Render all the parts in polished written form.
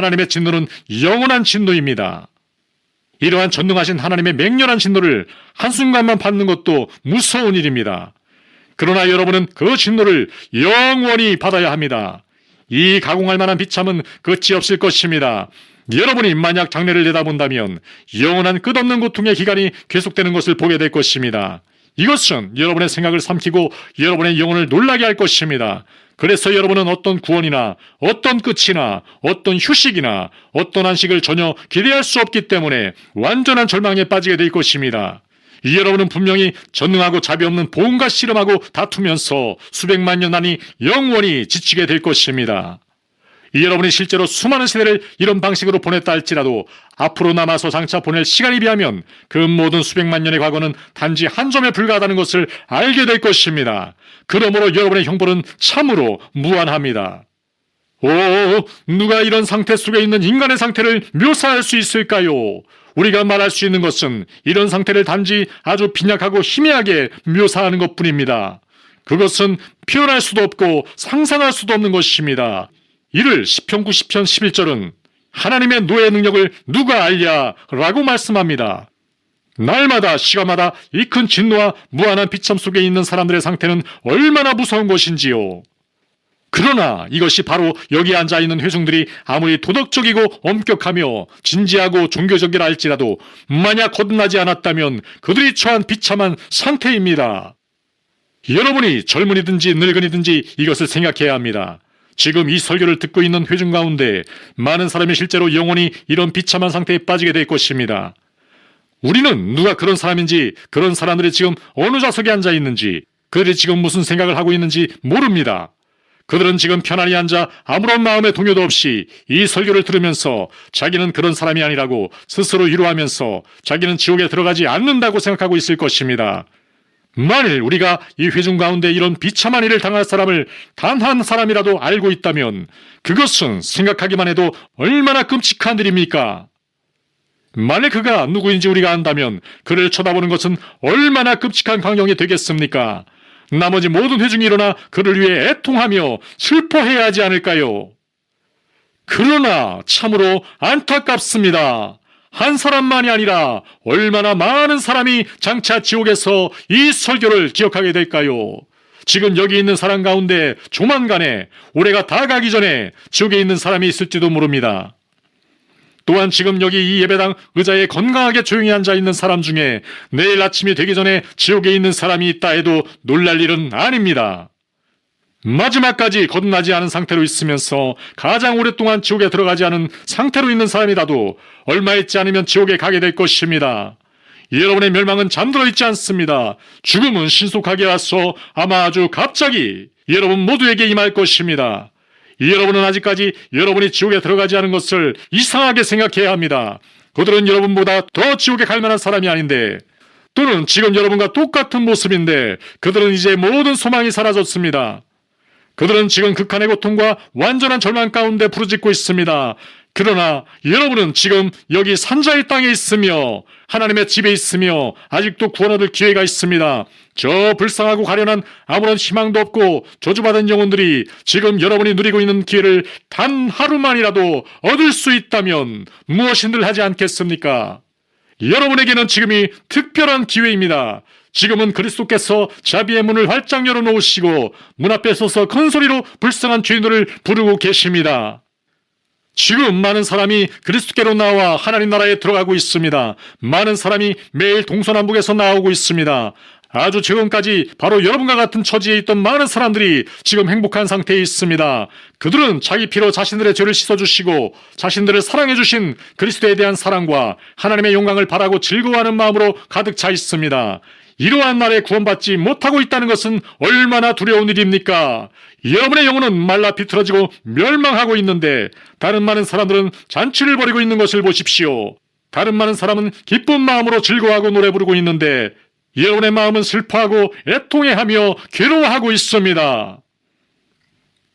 하나님의 진노는 영원한 진노입니다. 이러한 전능하신 하나님의 맹렬한 진노를 한순간만 받는 것도 무서운 일입니다. 그러나 여러분은 그 진노를 영원히 받아야 합니다. 이 가공할 만한 비참은 끝이 없을 것입니다. 여러분이 만약 장래를 내다본다면 영원한 끝없는 고통의 기간이 계속되는 것을 보게 될 것입니다. 이것은 여러분의 생각을 삼키고 여러분의 영혼을 놀라게 할 것입니다. 그래서 여러분은 어떤 구원이나 어떤 끝이나 어떤 휴식이나 어떤 안식을 전혀 기대할 수 없기 때문에 완전한 절망에 빠지게 될 것입니다. 여러분은 분명히 전능하고 자비 없는 보험과 씨름하고 다투면서 수백만 년 안이 영원히 지치게 될 것입니다. 여러분이 실제로 수많은 세대를 이런 방식으로 보냈다 할지라도 앞으로 남아서 장차 보낼 시간에 비하면 그 모든 수백만 년의 과거는 단지 한 점에 불과하다는 것을 알게 될 것입니다. 그러므로 여러분의 형벌은 참으로 무한합니다. 누가 이런 상태 속에 있는 인간의 상태를 묘사할 수 있을까요? 우리가 말할 수 있는 것은 이런 상태를 단지 아주 빈약하고 희미하게 묘사하는 것뿐입니다. 그것은 표현할 수도 없고 상상할 수도 없는 것입니다. 이를 시편 90편 11절은 하나님의 노예 능력을 누가 알랴 라고 말씀합니다. 날마다 시간마다 이 큰 진노와 무한한 비참 속에 있는 사람들의 상태는 얼마나 무서운 것인지요. 그러나 이것이 바로 여기 앉아있는 회중들이 아무리 도덕적이고 엄격하며 진지하고 종교적이라 할지라도 만약 거듭나지 않았다면 그들이 처한 비참한 상태입니다. 여러분이 젊은이든지 늙은이든지 이것을 생각해야 합니다. 지금 이 설교를 듣고 있는 회중 가운데 많은 사람이 실제로 영원히 이런 비참한 상태에 빠지게 될 것입니다. 우리는 누가 그런 사람인지, 그런 사람들이 지금 어느 좌석에 앉아 있는지, 그들이 지금 무슨 생각을 하고 있는지 모릅니다. 그들은 지금 편안히 앉아 아무런 마음의 동요도 없이 이 설교를 들으면서 자기는 그런 사람이 아니라고 스스로 위로하면서 자기는 지옥에 들어가지 않는다고 생각하고 있을 것입니다. 만일 우리가 이 회중 가운데 이런 비참한 일을 당할 사람을 단 한 사람이라도 알고 있다면 그것은 생각하기만 해도 얼마나 끔찍한 일입니까? 만일 그가 누구인지 우리가 안다면 그를 쳐다보는 것은 얼마나 끔찍한 광경이 되겠습니까? 나머지 모든 회중이 일어나 그를 위해 애통하며 슬퍼해야 하지 않을까요? 그러나 참으로 안타깝습니다. 한 사람만이 아니라 얼마나 많은 사람이 장차 지옥에서 이 설교를 기억하게 될까요? 지금 여기 있는 사람 가운데 조만간에 올해가 다 가기 전에 지옥에 있는 사람이 있을지도 모릅니다. 또한 지금 여기 이 예배당 의자에 건강하게 조용히 앉아있는 사람 중에 내일 아침이 되기 전에 지옥에 있는 사람이 있다 해도 놀랄 일은 아닙니다. 마지막까지 거듭나지 않은 상태로 있으면서 가장 오랫동안 지옥에 들어가지 않은 상태로 있는 사람이라도 얼마 있지 않으면 지옥에 가게 될 것입니다. 여러분의 멸망은 잠들어 있지 않습니다. 죽음은 신속하게 와서 아마 아주 갑자기 여러분 모두에게 임할 것입니다. 여러분은 아직까지 여러분이 지옥에 들어가지 않은 것을 이상하게 생각해야 합니다. 그들은 여러분보다 더 지옥에 갈 만한 사람이 아닌데, 또는 지금 여러분과 똑같은 모습인데 그들은 이제 모든 소망이 사라졌습니다. 그들은 지금 극한의 고통과 완전한 절망 가운데 부르짖고 있습니다. 그러나 여러분은 지금 여기 산자의 땅에 있으며 하나님의 집에 있으며 아직도 구원 얻을 기회가 있습니다. 저 불쌍하고 가련한 아무런 희망도 없고 저주받은 영혼들이 지금 여러분이 누리고 있는 기회를 단 하루만이라도 얻을 수 있다면 무엇인들 하지 않겠습니까? 여러분에게는 지금이 특별한 기회입니다. 지금은 그리스도께서 자비의 문을 활짝 열어놓으시고 문 앞에 서서 큰 소리로 불쌍한 죄인들을 부르고 계십니다. 지금 많은 사람이 그리스도께로 나와 하나님 나라에 들어가고 있습니다. 많은 사람이 매일 동서남북에서 나오고 있습니다. 아주 지금까지 바로 여러분과 같은 처지에 있던 많은 사람들이 지금 행복한 상태에 있습니다. 그들은 자기 피로 자신들의 죄를 씻어주시고 자신들을 사랑해주신 그리스도에 대한 사랑과 하나님의 영광을 바라고 즐거워하는 마음으로 가득 차 있습니다. 이러한 날에 구원받지 못하고 있다는 것은 얼마나 두려운 일입니까? 여러분의 영혼은 말라 비틀어지고 멸망하고 있는데 다른 많은 사람들은 잔치를 벌이고 있는 것을 보십시오. 다른 많은 사람은 기쁜 마음으로 즐거워하고 노래 부르고 있는데 여러분의 마음은 슬퍼하고 애통해하며 괴로워하고 있습니다.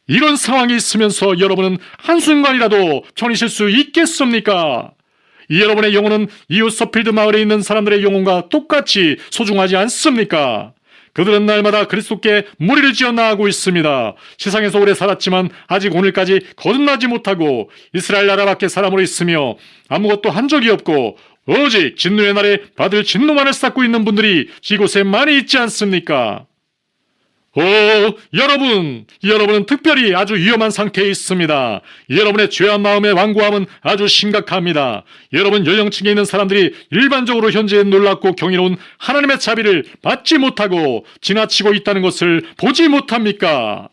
이런 상황이 있으면서 여러분은 한순간이라도 편히쉴 수 있겠습니까? 여러분의 영혼은 이웃 서필드 마을에 있는 사람들의 영혼과 똑같이 소중하지 않습니까? 그들은 날마다 그리스도께 무리를 지어 나가고 있습니다. 세상에서 오래 살았지만 아직 오늘까지 거듭나지 못하고 이스라엘 나라 밖에 사람으로 있으며 아무것도 한 적이 없고 오직 진노의 날에 받을 진노만을 쌓고 있는 분들이 이곳에 많이 있지 않습니까? 여러분은 특별히 아주 위험한 상태에 있습니다. 여러분의 죄한 마음의 완고함은 아주 심각합니다. 여러분 연령층에 있는 사람들이 일반적으로 현재 놀랍고 경이로운 하나님의 자비를 받지 못하고 지나치고 있다는 것을 보지 못합니까?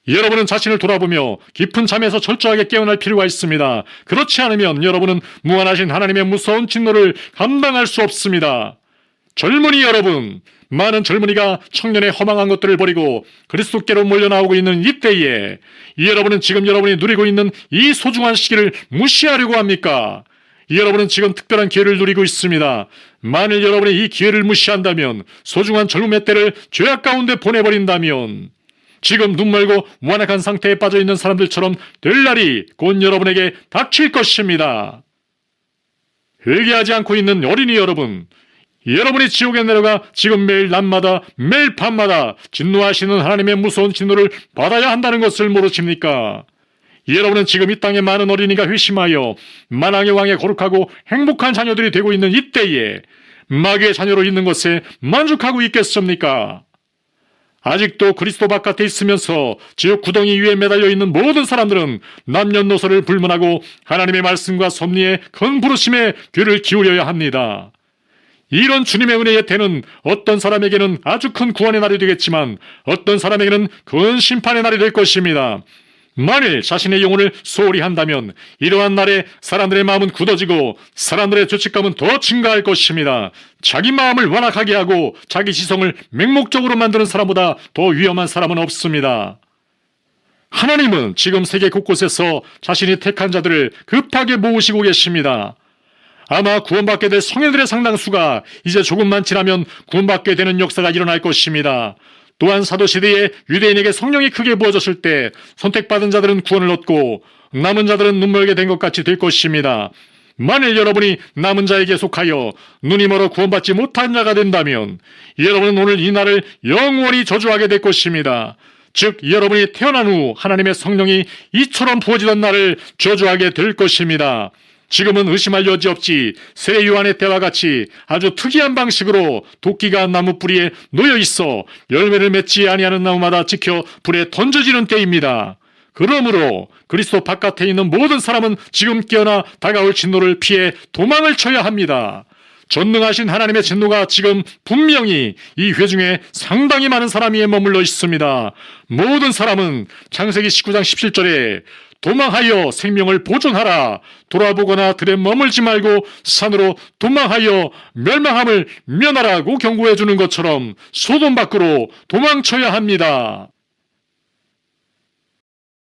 여러분은 자신을 돌아보며 깊은 잠에서 철저하게 깨어날 필요가 있습니다. 그렇지 않으면 여러분은 무한하신 하나님의 무서운 진노를 감당할 수 없습니다. 젊은이 여러분, 많은 젊은이가 청년의 허망한 것들을 버리고 그리스도께로 몰려나오고 있는 이때에 여러분은 지금 여러분이 누리고 있는 이 소중한 시기를 무시하려고 합니까? 여러분은 지금 특별한 기회를 누리고 있습니다. 만일 여러분이 이 기회를 무시한다면, 소중한 젊음의 때를 죄악 가운데 보내버린다면 지금 눈 멀고 무한한 상태에 빠져있는 사람들처럼 될 날이 곧 여러분에게 닥칠 것입니다. 회개하지 않고 있는 어린이 여러분, 여러분이 지옥에 내려가 지금 매일 낮마다 매일 밤마다 진노하시는 하나님의 무서운 진노를 받아야 한다는 것을 모르십니까? 여러분은 지금 이 땅에 많은 어린이가 회심하여 만왕의 왕의 거룩하고 행복한 자녀들이 되고 있는 이때에 마귀의 자녀로 있는 것에 만족하고 있겠습니까? 아직도 그리스도 바깥에 있으면서 지옥 구덩이 위에 매달려 있는 모든 사람들은 남녀노소를 불문하고 하나님의 말씀과 섭리의 큰 부르심에 귀를 기울여야 합니다. 이런 주님의 은혜의 때는 어떤 사람에게는 아주 큰 구원의 날이 되겠지만 어떤 사람에게는 큰 심판의 날이 될 것입니다. 만일 자신의 영혼을 소홀히 한다면 이러한 날에 사람들의 마음은 굳어지고 사람들의 죄책감은 더 증가할 것입니다. 자기 마음을 완악하게 하고 자기 지성을 맹목적으로 만드는 사람보다 더 위험한 사람은 없습니다. 하나님은 지금 세계 곳곳에서 자신이 택한 자들을 급하게 모으시고 계십니다. 아마 구원받게 될 성인들의 상당수가 이제 조금만 지나면 구원받게 되는 역사가 일어날 것입니다. 또한 사도시대에 유대인에게 성령이 크게 부어졌을 때 선택받은 자들은 구원을 얻고 남은 자들은 눈멀게 된 것 같이 될 것입니다. 만일 여러분이 남은 자에게 속하여 눈이 멀어 구원받지 못한 자가 된다면 여러분은 오늘 이 날을 영원히 저주하게 될 것입니다. 즉 여러분이 태어난 후 하나님의 성령이 이처럼 부어지던 날을 저주하게 될 것입니다. 지금은 의심할 여지 없이 새 요한의 때와 같이 아주 특이한 방식으로 도끼가 나무 뿌리에 놓여 있어 열매를 맺지 아니하는 나무마다 지켜 불에 던져지는 때입니다. 그러므로 그리스도 바깥에 있는 모든 사람은 지금 깨어나 다가올 진노를 피해 도망을 쳐야 합니다. 전능하신 하나님의 진노가 지금 분명히 이 회중에 상당히 많은 사람이 머물러 있습니다. 모든 사람은 창세기 19장 17절에 도망하여 생명을 보존하라. 돌아보거나 들에 머물지 말고 산으로 도망하여 멸망함을 면하라고 경고해 주는 것처럼 소돔 밖으로 도망쳐야 합니다.